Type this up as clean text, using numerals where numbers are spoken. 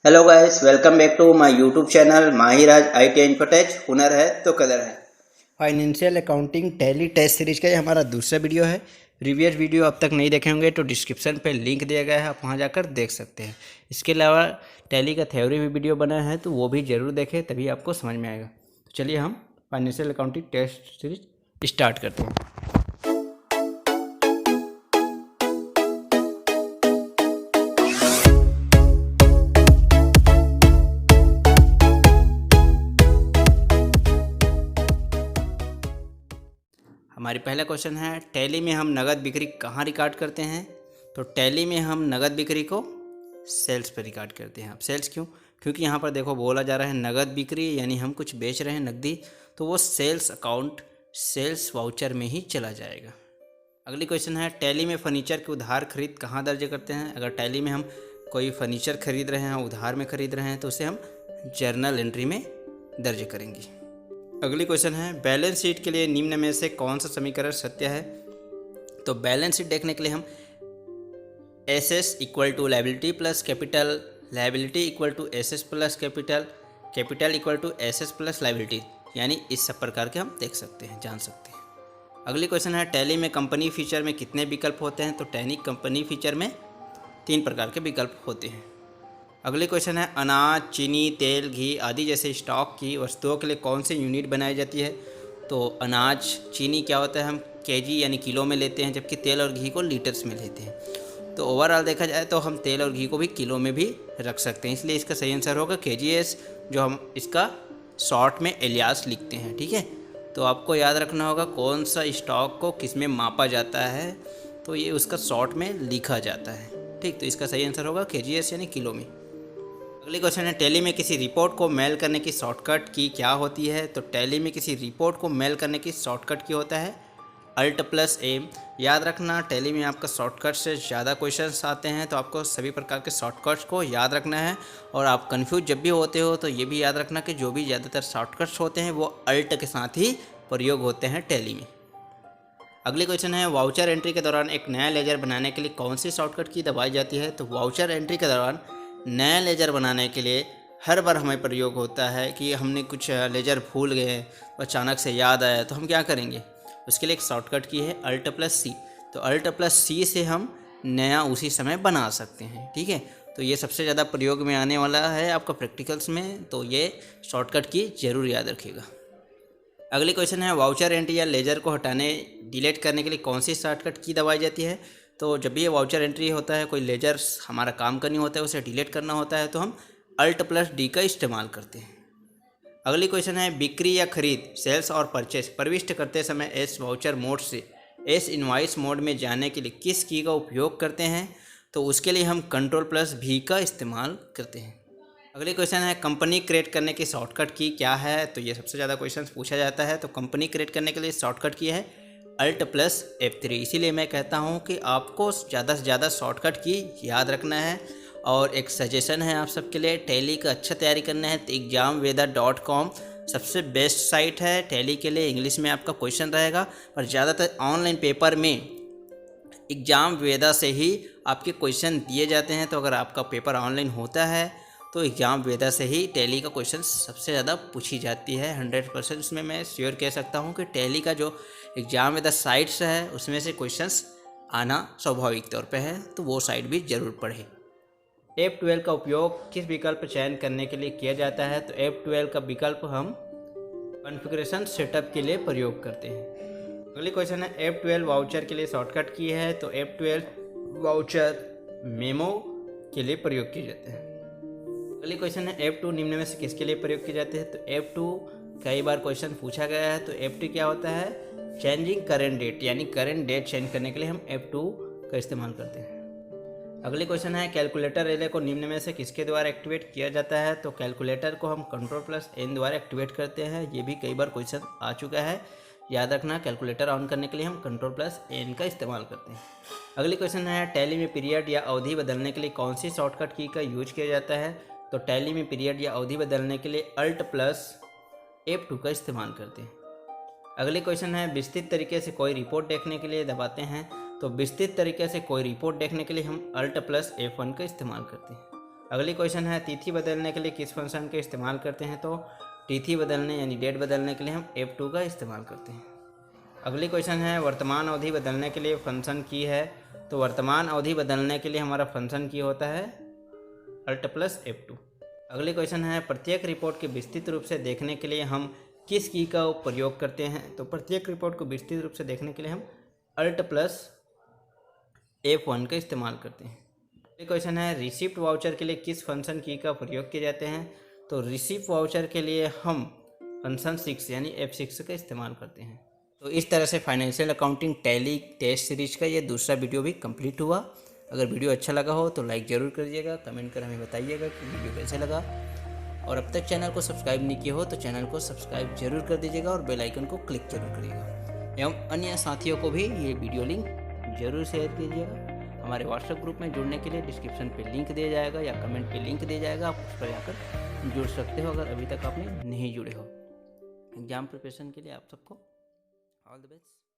Hello guys, welcome back to my YouTube channel Mahiraj IT infotech. हुनर है तो कदर है। Financial accounting tally test series का ये हमारा दूसरा वीडियो है। प्रीवियस वीडियो अब तक नहीं देखे होंगे तो डिस्क्रिप्शन पे लिंक दिया गया है, आप वहाँ जाकर देख सकते हैं। इसके अलावा टैली का थ्योरी भी वीडियो बना है तो वो भी ज़रूर देखें, तभी आपको समझ में आएगा। तो चलिए हम financial accounting test series start करते हैं। हमारी पहला क्वेश्चन है, टैली में हम नगद बिक्री कहाँ रिकॉर्ड करते हैं? तो टैली में हम नगद बिक्री को सेल्स पर रिकॉर्ड करते हैं। अब सेल्स क्यों? क्योंकि यहाँ पर देखो बोला जा रहा है नगद बिक्री, यानी हम कुछ बेच रहे हैं नकदी, तो वो सेल्स अकाउंट सेल्स वाउचर में ही चला जाएगा। अगली क्वेश्चन है, टैली में फर्नीचर की उधार खरीद कहाँ दर्ज करते हैं? अगर टैली में हम कोई फर्नीचर खरीद रहे हैं, उधार में खरीद रहे हैं, तो उसे हम जर्नल एंट्री में दर्ज करेंगे। अगली क्वेश्चन है, बैलेंस शीट के लिए निम्न में से कौन सा समीकरण सत्य है? तो बैलेंस शीट देखने के लिए हम assess equal to liability plus capital, liability equal to assess plus capital, capital equal to assess plus liability, यानी इस सब प्रकार के हम देख सकते हैं, जान सकते हैं। अगली क्वेश्चन है, टैली में कंपनी फीचर में कितने विकल्प होते हैं? तो टैली कंपनी फीचर में 3 प्रकार के विकल्प होते हैं। अगली क्वेश्चन है, अनाज, चीनी, तेल, घी आदि जैसे स्टॉक की वस्तुओं के लिए कौन सी यूनिट बनाई जाती है? तो अनाज, चीनी क्या होता है, हम केजी यानी किलो में लेते हैं, जबकि तेल और घी को लीटर्स में लेते हैं। तो ओवरऑल देखा जाए तो हम तेल और घी को भी किलो में भी रख सकते हैं, इसलिए इसका सही आंसर होगा KGS, जो हम इसका शॉर्ट में एलियास लिखते हैं। ठीक है, तो आपको याद रखना होगा कौन सा स्टॉक को किस में मापा जाता है, तो ये उसका शॉर्ट में लिखा जाता है। ठीक, तो इसका सही आंसर होगा KGS यानी किलो में। अगली क्वेश्चन है, टैली में किसी रिपोर्ट को मेल करने की शॉर्टकट की क्या होती है? तो टैली में किसी रिपोर्ट को मेल करने की शॉर्टकट की होता है Alt+A। याद रखना, टैली में आपका शॉर्टकट से ज़्यादा क्वेश्चंस आते हैं, तो आपको सभी प्रकार के शॉर्टकट्स को याद रखना है। और आप कंफ्यूज जब भी होते हो तो ये भी याद रखना कि जो भी ज़्यादातर शॉर्टकट्स होते हैं वो अल्ट के साथ ही प्रयोग होते हैं टैली में। अगली क्वेश्चन है, वाउचर एंट्री के दौरान एक नया लेजर बनाने के लिए कौन सी शॉर्टकट की दबाई जाती है? तो वाउचर एंट्री के दौरान नया लेजर बनाने के लिए हर बार हमें प्रयोग होता है कि हमने कुछ लेजर भूल गए, अचानक से याद आया, तो हम क्या करेंगे? उसके लिए एक शॉर्टकट की है Alt+C। तो Alt+C से हम नया उसी समय बना सकते हैं। ठीक है, तो ये सबसे ज़्यादा प्रयोग में आने वाला है आपका प्रैक्टिकल्स में, तो ये शॉर्टकट की ज़रूर याद रखिएगा। अगली क्वेश्चन है, वाउचर एंट्री या लेजर को हटाने डिलीट करने के लिए कौन सी शॉर्टकट की दबाई जाती है? तो जब भी ये वाउचर एंट्री होता है, कोई लेजर हमारा काम करनी होता है, उसे डिलीट करना होता है, तो हम Alt+D का इस्तेमाल करते हैं। अगली क्वेश्चन है, बिक्री या खरीद, सेल्स और परचेस प्रविष्ट करते समय एस वाउचर मोड से एस इनवाइस मोड में जाने के लिए किस की का उपयोग करते हैं? तो उसके लिए हम Ctrl+V का इस्तेमाल करते हैं। अगली क्वेश्चन है, कंपनी क्रिएट करने की शॉर्टकट की क्या है? तो ये सबसे ज़्यादा क्वेश्चन पूछा जाता है। तो कंपनी क्रिएट करने के लिए शॉर्टकट की है Alt+F3। इसीलिए मैं कहता हूँ कि आपको ज़्यादा से ज़्यादा शॉर्टकट की याद रखना है। और एक सजेशन है आप सबके लिए, टैली का अच्छा तैयारी करना है तो examveda.com सबसे बेस्ट साइट है टैली के लिए। इंग्लिश में आपका क्वेश्चन रहेगा, पर ज़्यादातर ऑनलाइन पेपर में एग्ज़ाम वेदा से ही आपके क्वेश्चन दिए जाते हैं। तो अगर आपका पेपर ऑनलाइन होता है तो एग्ज़ाम वेदा से ही टैली का क्वेश्चन सबसे ज़्यादा पूछी जाती है। 100% उसमें मैं श्योर कह सकता हूँ कि टैली का जो एग्ज़ाम वेदा साइट्स है उसमें से क्वेश्चंस आना स्वाभाविक तौर पे है, तो वो साइट भी ज़रूर पढ़ें। F12 का उपयोग किस विकल्प चयन करने के लिए किया जाता है? तो F12 का विकल्प हम कॉन्फ़िगरेशन सेटअप के लिए प्रयोग करते हैं। अगली क्वेश्चन है, F12 वाउचर के लिए शॉर्टकट की है? तो F12 वाउचर मेमो के लिए प्रयोग किए जाते हैं। अगली क्वेश्चन है, F2 निम्न में से किसके लिए प्रयोग किए जाते हैं? तो F2 कई बार क्वेश्चन पूछा गया है। तो F2 क्या होता है? चेंजिंग करेंट डेट, यानी करेंट डेट चेंज करने के लिए हम F2 का इस्तेमाल करते हैं। अगली क्वेश्चन है, कैलकुलेटर रिले को निम्न में से किसके द्वारा एक्टिवेट किया जाता है? तो कैलकुलेटर को हम Ctrl+N द्वारा एक्टिवेट करते हैं। ये भी कई बार क्वेश्चन आ चुका है, याद रखना। कैलकुलेटर ऑन करने के लिए हम Ctrl+N का इस्तेमाल करते हैं। अगली क्वेश्चन है, टैली में पीरियड या अवधि बदलने के लिए कौन सी शॉर्टकट की का यूज किया जाता है? तो टैली में पीरियड या अवधि बदलने के लिए Alt+F2 का इस्तेमाल करते हैं। अगली क्वेश्चन है, विस्तृत तरीके से कोई रिपोर्ट देखने के लिए दबाते हैं। तो विस्तृत तरीके से कोई रिपोर्ट देखने के लिए हम Alt+F1 का इस्तेमाल करते हैं। अगली क्वेश्चन है तिथि बदलने के लिए किस फंक्शन का इस्तेमाल करते हैं? तो तिथि बदलने यानी डेट बदलने के लिए हम F2 का इस्तेमाल करते हैं। अगली क्वेश्चन है वर्तमान अवधि बदलने के लिए फंक्शन की है। तो वर्तमान अवधि बदलने के लिए हमारा फंक्शन की होता है Alt+F2। अगली क्वेश्चन है प्रत्येक रिपोर्ट के विस्तृत रूप से देखने के लिए हम किस की का प्रयोग करते हैं? तो प्रत्येक रिपोर्ट को विस्तृत रूप से देखने के लिए हम Alt+F1 का इस्तेमाल करते हैं। अगली क्वेश्चन है रिसिप्ट वाउचर के लिए किस फंक्शन की का प्रयोग किए जाते हैं? तो रिसिप्ट वाउचर के लिए हम फंक्शन 6 यानी F6 का इस्तेमाल करते हैं। तो इस तरह से financial accounting tally test series का ये दूसरा वीडियो भी कंप्लीट हुआ। अगर वीडियो अच्छा लगा हो तो लाइक ज़रूर करिएगा, कमेंट कर हमें बताइएगा कि वीडियो कैसे लगा। और अब तक चैनल को सब्सक्राइब नहीं किया हो तो चैनल को सब्सक्राइब जरूर कर दीजिएगा और बेल आइकन को क्लिक जरूर करिएगा एवं अन्य साथियों को भी ये वीडियो लिंक जरूर शेयर कीजिएगा। हमारे व्हाट्सएप ग्रुप में जुड़ने के लिए डिस्क्रिप्शन पे लिंक दिया जाएगा या कमेंट पे लिंक दिया जाएगा, आप उस पर जाकर जुड़ सकते हो अगर अभी तक आपने नहीं जुड़े हो। एग्जाम प्रिपरेशन के लिए आप सबको ऑल द बेस्ट।